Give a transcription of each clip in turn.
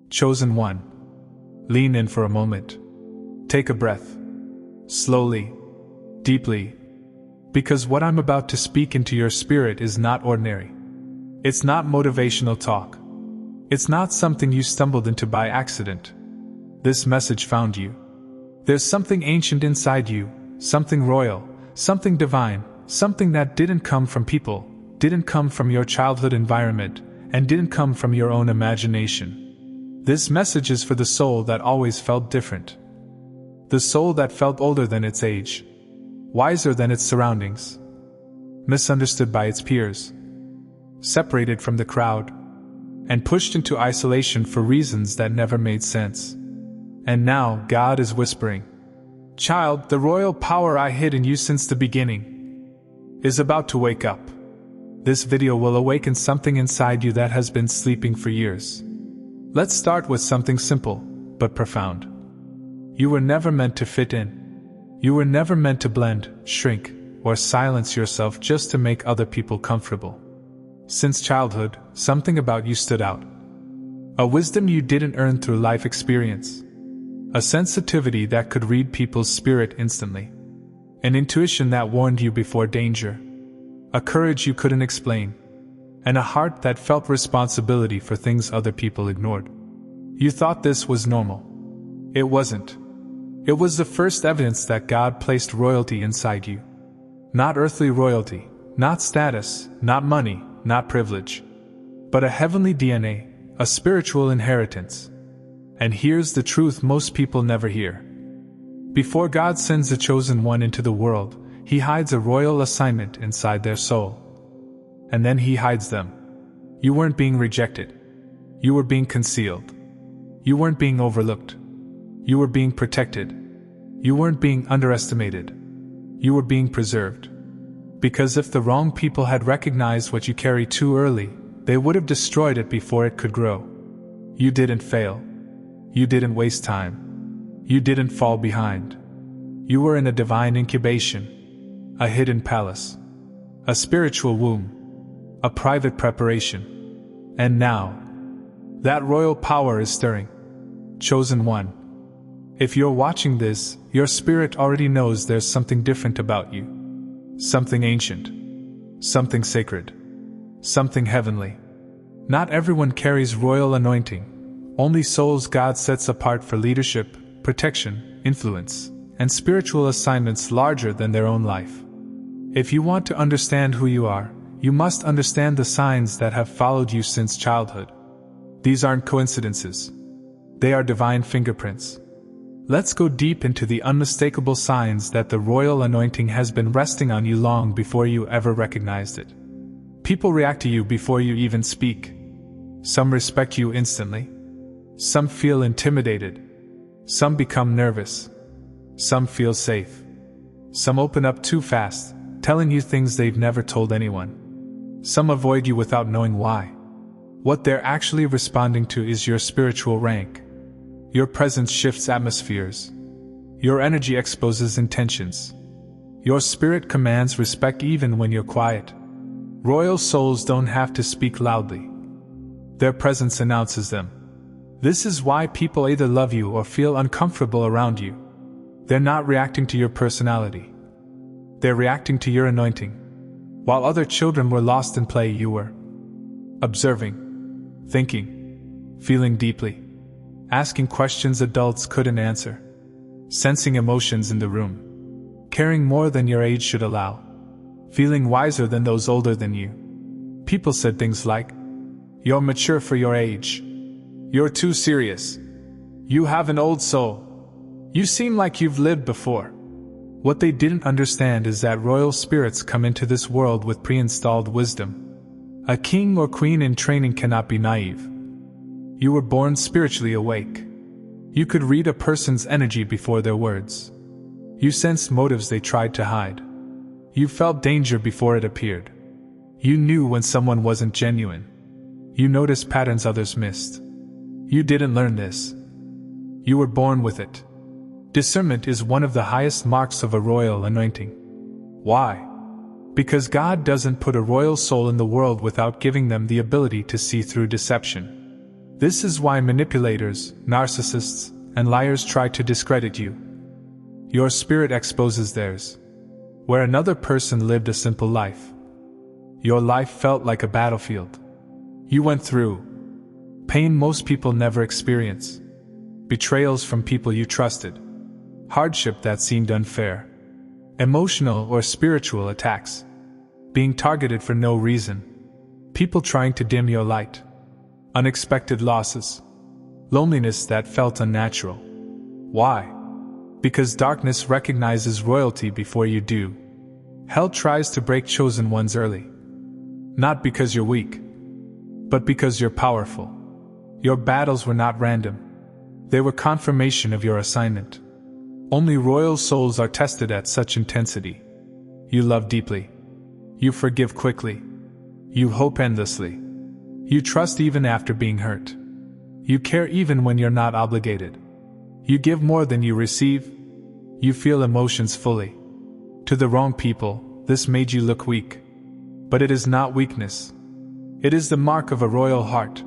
Chosen one. Lean in for a moment. Take a breath. Slowly. Deeply. Because what I'm about to speak into your spirit is not ordinary. It's not motivational talk. It's not something you stumbled into by accident. This message found you. There's something ancient inside you, something royal, something divine, something that didn't come from people, didn't come from your childhood environment, and didn't come from your own imagination. This message is for the soul that always felt different. The soul that felt older than its age, wiser than its surroundings, misunderstood by its peers, separated from the crowd, and pushed into isolation for reasons that never made sense. And now God is whispering, "Child, the royal power I hid in you since the beginning is about to wake up." This video will awaken something inside you that has been sleeping for years. Let's start with something simple, but profound. You were never meant to fit in. You were never meant to blend, shrink, or silence yourself just to make other people comfortable. Since childhood, something about you stood out. A wisdom you didn't earn through life experience. A sensitivity that could read people's spirit instantly. An intuition that warned you before danger. A courage you couldn't explain. And a heart that felt responsibility for things other people ignored. You thought this was normal. It wasn't. It was the first evidence that God placed royalty inside you. Not earthly royalty, not status, not money, not privilege. But a heavenly DNA, a spiritual inheritance. And here's the truth most people never hear. Before God sends a chosen one into the world, He hides a royal assignment inside their soul. And then He hides them. You weren't being rejected. You were being concealed. You weren't being overlooked. You were being protected. You weren't being underestimated. You were being preserved. Because if the wrong people had recognized what you carry too early, they would have destroyed it before it could grow. You didn't fail. You didn't waste time. You didn't fall behind. You were in a divine incubation, a hidden palace, a spiritual womb, a private preparation. And now, that royal power is stirring. Chosen one. If you're watching this, your spirit already knows there's something different about you. Something ancient. Something sacred. Something heavenly. Not everyone carries royal anointing. Only souls God sets apart for leadership, protection, influence, and spiritual assignments larger than their own life. If you want to understand who you are, you must understand the signs that have followed you since childhood. These aren't coincidences. They are divine fingerprints. Let's go deep into the unmistakable signs that the royal anointing has been resting on you long before you ever recognized it. People react to you before you even speak. Some respect you instantly. Some feel intimidated. Some become nervous. Some feel safe. Some open up too fast, telling you things they've never told anyone. Some avoid you without knowing why. What they're actually responding to is your spiritual rank. Your presence shifts atmospheres. Your energy exposes intentions. Your spirit commands respect even when you're quiet. Royal souls don't have to speak loudly. Their presence announces them. This is why people either love you or feel uncomfortable around you. They're not reacting to your personality. They're reacting to your anointing. While other children were lost in play, you were observing, thinking, feeling deeply, asking questions adults couldn't answer, sensing emotions in the room, caring more than your age should allow, feeling wiser than those older than you. People said things like, "You're mature for your age. You're too serious. You have an old soul. You seem like you've lived before." What they didn't understand is that royal spirits come into this world with pre-installed wisdom. A king or queen in training cannot be naive. You were born spiritually awake. You could read a person's energy before their words. You sensed motives they tried to hide. You felt danger before it appeared. You knew when someone wasn't genuine. You noticed patterns others missed. You didn't learn this. You were born with it. Discernment is one of the highest marks of a royal anointing. Why? Because God doesn't put a royal soul in the world without giving them the ability to see through deception. This is why manipulators, narcissists, and liars try to discredit you. Your spirit exposes theirs. Where another person lived a simple life, your life felt like a battlefield. You went through pain most people never experience, betrayals from people you trusted, hardship that seemed unfair, emotional or spiritual attacks, being targeted for no reason, people trying to dim your light, unexpected losses, loneliness that felt unnatural. Why? Because darkness recognizes royalty before you do. Hell tries to break chosen ones early. Not because you're weak, but because you're powerful. Your battles were not random. They were confirmation of your assignment. Only royal souls are tested at such intensity. You love deeply. You forgive quickly. You hope endlessly. You trust even after being hurt. You care even when you're not obligated. You give more than you receive. You feel emotions fully. To the wrong people, this made you look weak. But it is not weakness. It is the mark of a royal heart.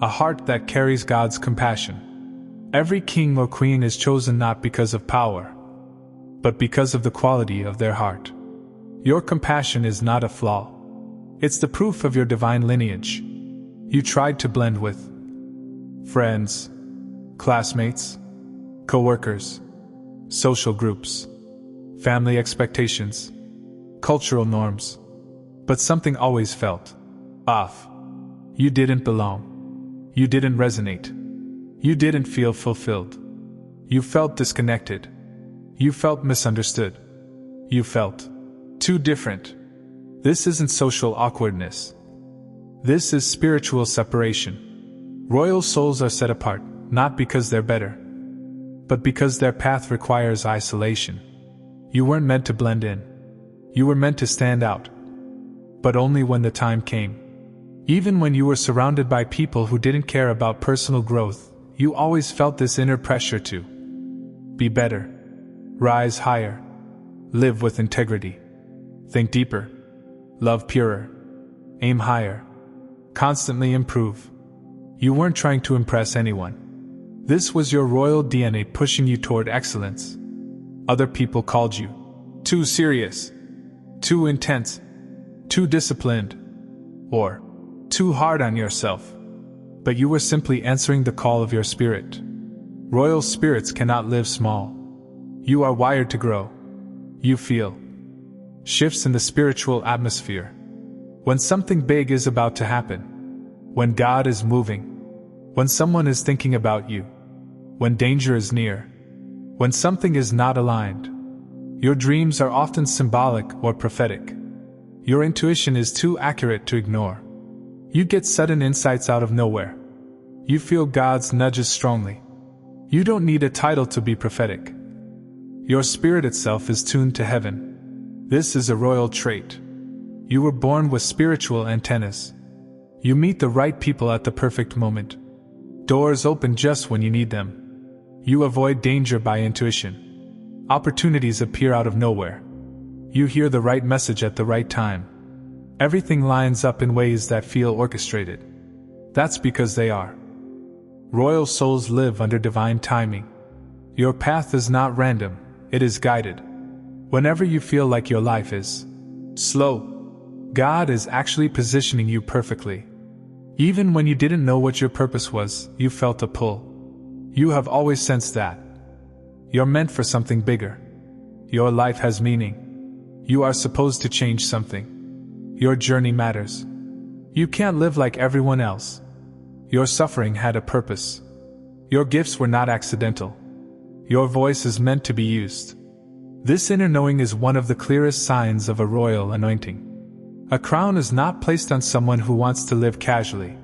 A heart that carries God's compassion. Every king or queen is chosen not because of power, but because of the quality of their heart. Your compassion is not a flaw. It's the proof of your divine lineage. You tried to blend with friends, classmates, co-workers, social groups, family expectations, cultural norms, but something always felt off. You didn't belong. You didn't resonate. You didn't feel fulfilled. You felt disconnected. You felt misunderstood. You felt too different. This isn't social awkwardness. This is spiritual separation. Royal souls are set apart, not because they're better, but because their path requires isolation. You weren't meant to blend in. You were meant to stand out. But only when the time came. Even when you were surrounded by people who didn't care about personal growth, you always felt this inner pressure to be better, rise higher, live with integrity, think deeper, love purer, aim higher, constantly improve. You weren't trying to impress anyone. This was your royal DNA pushing you toward excellence. Other people called you too serious, too intense, too disciplined, or too hard on yourself. But you were simply answering the call of your spirit. Royal spirits cannot live small. You are wired to grow. You feel shifts in the spiritual atmosphere. When something big is about to happen, when God is moving, when someone is thinking about you, when danger is near, when something is not aligned. Your dreams are often symbolic or prophetic. Your intuition is too accurate to ignore. You get sudden insights out of nowhere. You feel God's nudges strongly. You don't need a title to be prophetic. Your spirit itself is tuned to heaven. This is a royal trait. You were born with spiritual antennas. You meet the right people at the perfect moment. Doors open just when you need them. You avoid danger by intuition. Opportunities appear out of nowhere. You hear the right message at the right time. Everything lines up in ways that feel orchestrated. That's because they are. Royal souls live under divine timing. Your path is not random, it is guided. Whenever you feel like your life is slow, God is actually positioning you perfectly. Even when you didn't know what your purpose was, you felt a pull. You have always sensed that. You're meant for something bigger. Your life has meaning. You are supposed to change something. Your journey matters. You can't live like everyone else. Your suffering had a purpose. Your gifts were not accidental. Your voice is meant to be used. This inner knowing is one of the clearest signs of a royal anointing. A crown is not placed on someone who wants to live casually.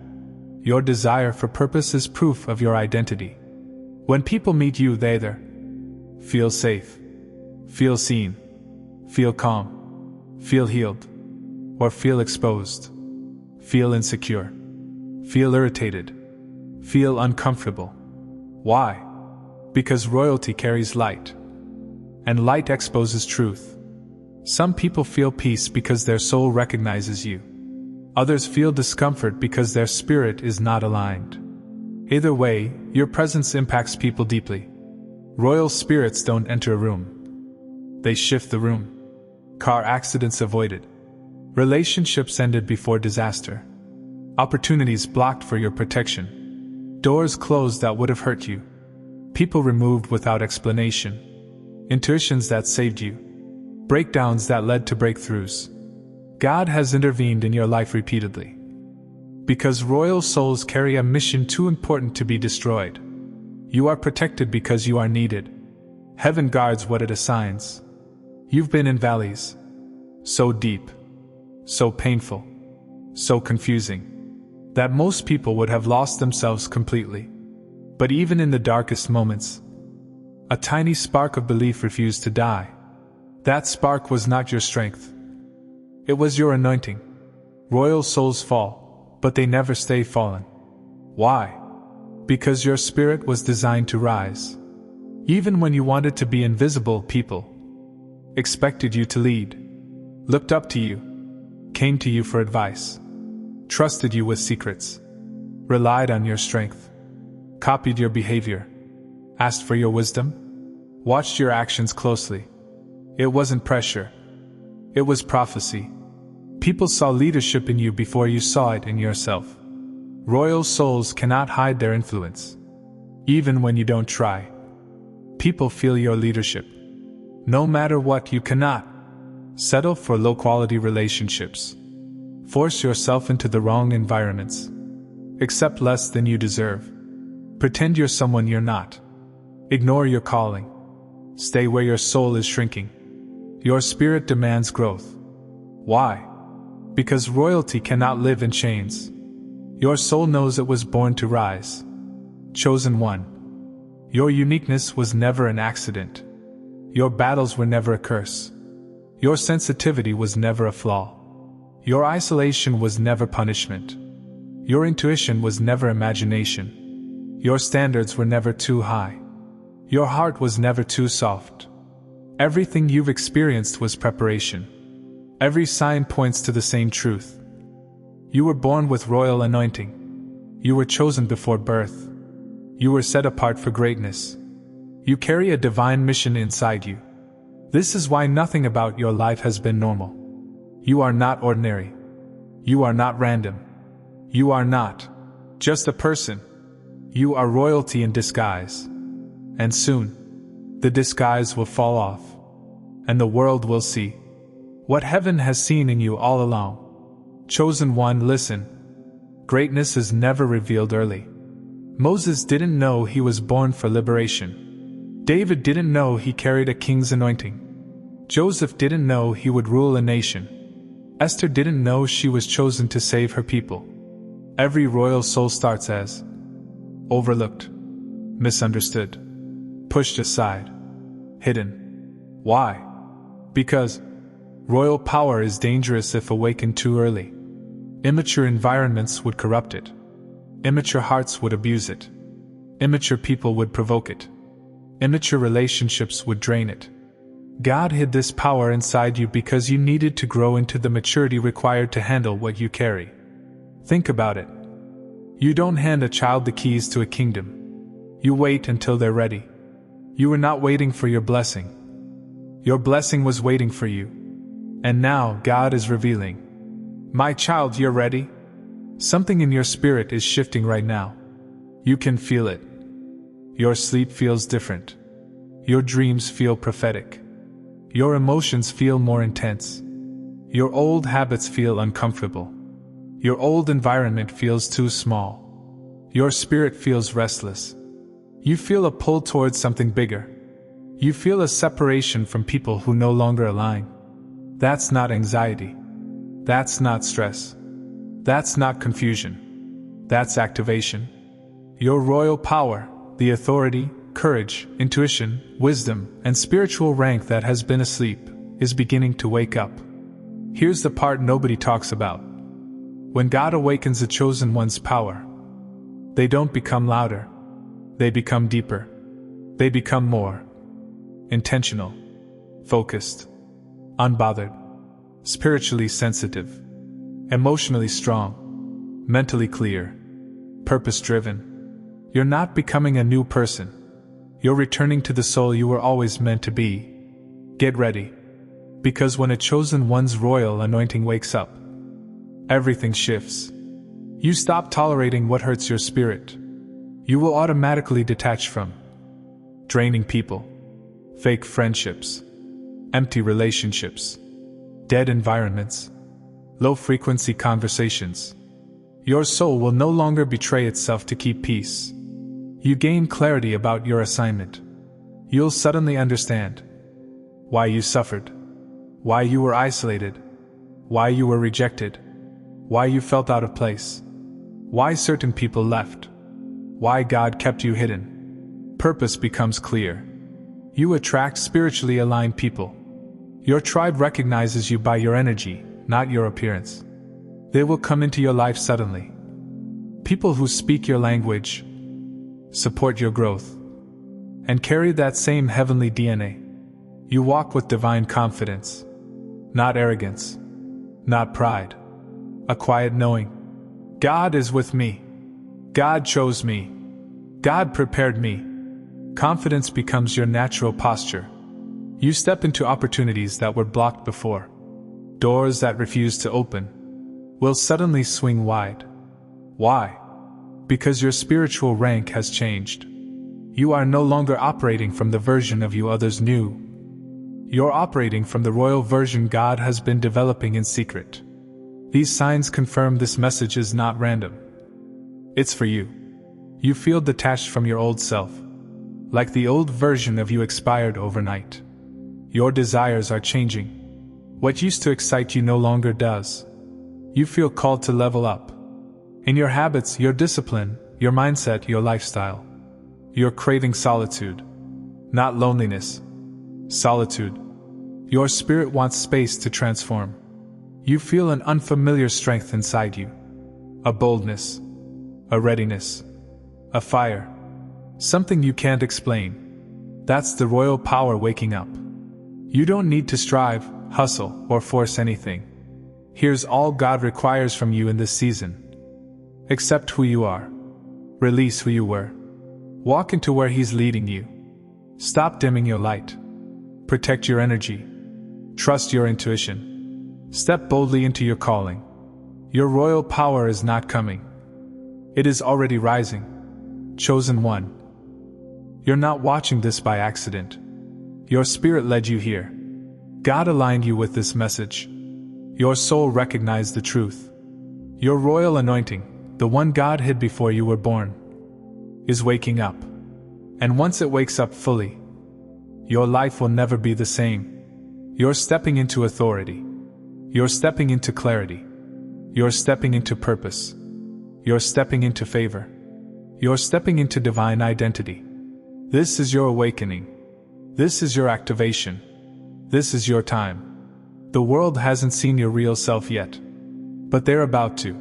Your desire for purpose is proof of your identity. When people meet you, they either feel safe, feel seen, feel calm, feel healed, or feel exposed, feel insecure, feel irritated, feel uncomfortable. Why? Because royalty carries light, and light exposes truth. Some people feel peace because their soul recognizes you. Others feel discomfort because their spirit is not aligned. Either way, your presence impacts people deeply. Royal spirits don't enter a room. They shift the room. Car accidents avoided. Relationships ended before disaster. Opportunities blocked for your protection. Doors closed that would have hurt you. People removed without explanation. Intuitions that saved you. Breakdowns that led to breakthroughs. God has intervened in your life repeatedly. Because royal souls carry a mission too important to be destroyed. You are protected because you are needed. Heaven guards what it assigns. You've been in valleys. So deep. So painful. So confusing. That most people would have lost themselves completely. But even in the darkest moments, a tiny spark of belief refused to die. That spark was not your strength. It was your anointing. Royal souls fall, but they never stay fallen. Why? Because your spirit was designed to rise. Even when you wanted to be invisible, people expected you to lead, looked up to you, came to you for advice, trusted you with secrets, relied on your strength, copied your behavior, asked for your wisdom, watched your actions closely. It wasn't pressure. It was prophecy. People saw leadership in you before you saw it in yourself. Royal souls cannot hide their influence. Even when you don't try. People feel your leadership. No matter what, you cannot settle for low-quality relationships. Force yourself into the wrong environments. Accept less than you deserve. Pretend you're someone you're not. Ignore your calling. Stay where your soul is shrinking. Your spirit demands growth. Why? Because royalty cannot live in chains. Your soul knows it was born to rise. Chosen one. Your uniqueness was never an accident. Your battles were never a curse. Your sensitivity was never a flaw. Your isolation was never punishment. Your intuition was never imagination. Your standards were never too high. Your heart was never too soft. Everything you've experienced was preparation. Every sign points to the same truth. You were born with royal anointing. You were chosen before birth. You were set apart for greatness. You carry a divine mission inside you. This is why nothing about your life has been normal. You are not ordinary. You are not random. You are not just a person. You are royalty in disguise. And soon, the disguise will fall off. And the world will see what heaven has seen in you all along. Chosen one, listen. Greatness is never revealed early. Moses didn't know he was born for liberation. David didn't know he carried a king's anointing. Joseph didn't know he would rule a nation. Esther didn't know she was chosen to save her people. Every royal soul starts as overlooked, misunderstood, pushed aside, hidden. Why? Because royal power is dangerous if awakened too early. Immature environments would corrupt it. Immature hearts would abuse it. Immature people would provoke it. Immature relationships would drain it. God hid this power inside you because you needed to grow into the maturity required to handle what you carry. Think about it. You don't hand a child the keys to a kingdom. You wait until they're ready. You were not waiting for your blessing. Your blessing was waiting for you. And now God is revealing. My child, you're ready? Something in your spirit is shifting right now. You can feel it. Your sleep feels different. Your dreams feel prophetic. Your emotions feel more intense. Your old habits feel uncomfortable. Your old environment feels too small. Your spirit feels restless. You feel a pull towards something bigger. You feel a separation from people who no longer align. That's not anxiety. That's not stress. That's not confusion. That's activation. Your royal power, the authority, courage, intuition, wisdom, and spiritual rank that has been asleep, is beginning to wake up. Here's the part nobody talks about. When God awakens the chosen one's power, they don't become louder. They become deeper. They become more intentional, focused, unbothered, spiritually sensitive, emotionally strong, mentally clear, purpose-driven. You're not becoming a new person. You're returning to the soul you were always meant to be. Get ready. Because when a chosen one's royal anointing wakes up, everything shifts. You stop tolerating what hurts your spirit. You will automatically detach from draining people, fake friendships, empty relationships, dead environments, low-frequency conversations. Your soul will no longer betray itself to keep peace. You gain clarity about your assignment. You'll suddenly understand why you suffered, why you were isolated, why you were rejected, why you felt out of place, why certain people left, why God kept you hidden. Purpose becomes clear. You attract spiritually aligned people. Your tribe recognizes you by your energy, not your appearance. They will come into your life suddenly. People who speak your language, support your growth, and carry that same heavenly DNA. You walk with divine confidence, not arrogance, not pride. A quiet knowing. God is with me. God chose me. God prepared me. Confidence becomes your natural posture. You step into opportunities that were blocked before. Doors that refused to open will suddenly swing wide. Why? Because your spiritual rank has changed. You are no longer operating from the version of you others knew. You're operating from the royal version God has been developing in secret. These signs confirm this message is not random. It's for you. You feel detached from your old self. Like the old version of you expired overnight. Your desires are changing. What used to excite you no longer does. You feel called to level up. In your habits, your discipline, your mindset, your lifestyle. You're craving solitude. Not loneliness. Solitude. Your spirit wants space to transform. You feel an unfamiliar strength inside you. A boldness. A readiness. A fire. Something you can't explain. That's the royal power waking up. You don't need to strive, hustle, or force anything. Here's all God requires from you in this season. Accept who you are. Release who you were. Walk into where He's leading you. Stop dimming your light. Protect your energy. Trust your intuition. Step boldly into your calling. Your royal power is not coming. It is already rising. Chosen one. You're not watching this by accident. Your spirit led you here. God aligned you with this message. Your soul recognized the truth. Your royal anointing, the one God hid before you were born, is waking up. And once it wakes up fully, your life will never be the same. You're stepping into authority. You're stepping into clarity. You're stepping into purpose. You're stepping into favor. You're stepping into divine identity. This is your awakening. This is your activation. This is your time. The world hasn't seen your real self yet, but they're about to.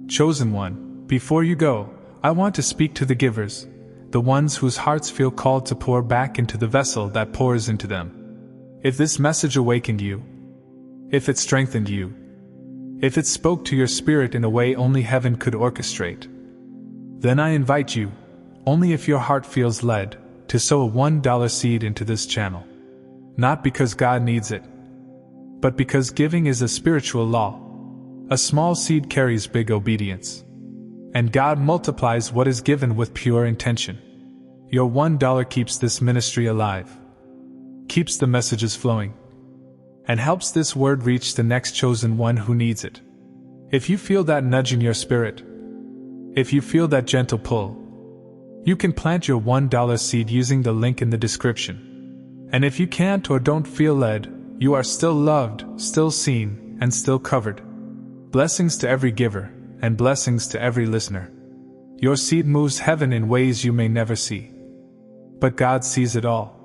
Chosen one, before you go, I want to speak to the givers, the ones whose hearts feel called to pour back into the vessel that pours into them. If this message awakened you, if it strengthened you, if it spoke to your spirit in a way only heaven could orchestrate, then I invite you, only if your heart feels led, to sow a $1 seed into this channel. Not because God needs it, but because giving is a spiritual law. A small seed carries big obedience. And God multiplies what is given with pure intention. Your $1 keeps this ministry alive, keeps the messages flowing, and helps this word reach the next chosen one who needs it. If you feel that nudge in your spirit, if you feel that gentle pull, you can plant your $1 seed using the link in the description. And if you can't or don't feel led, you are still loved, still seen, and still covered. Blessings to every giver, and blessings to every listener. Your seed moves heaven in ways you may never see. But God sees it all.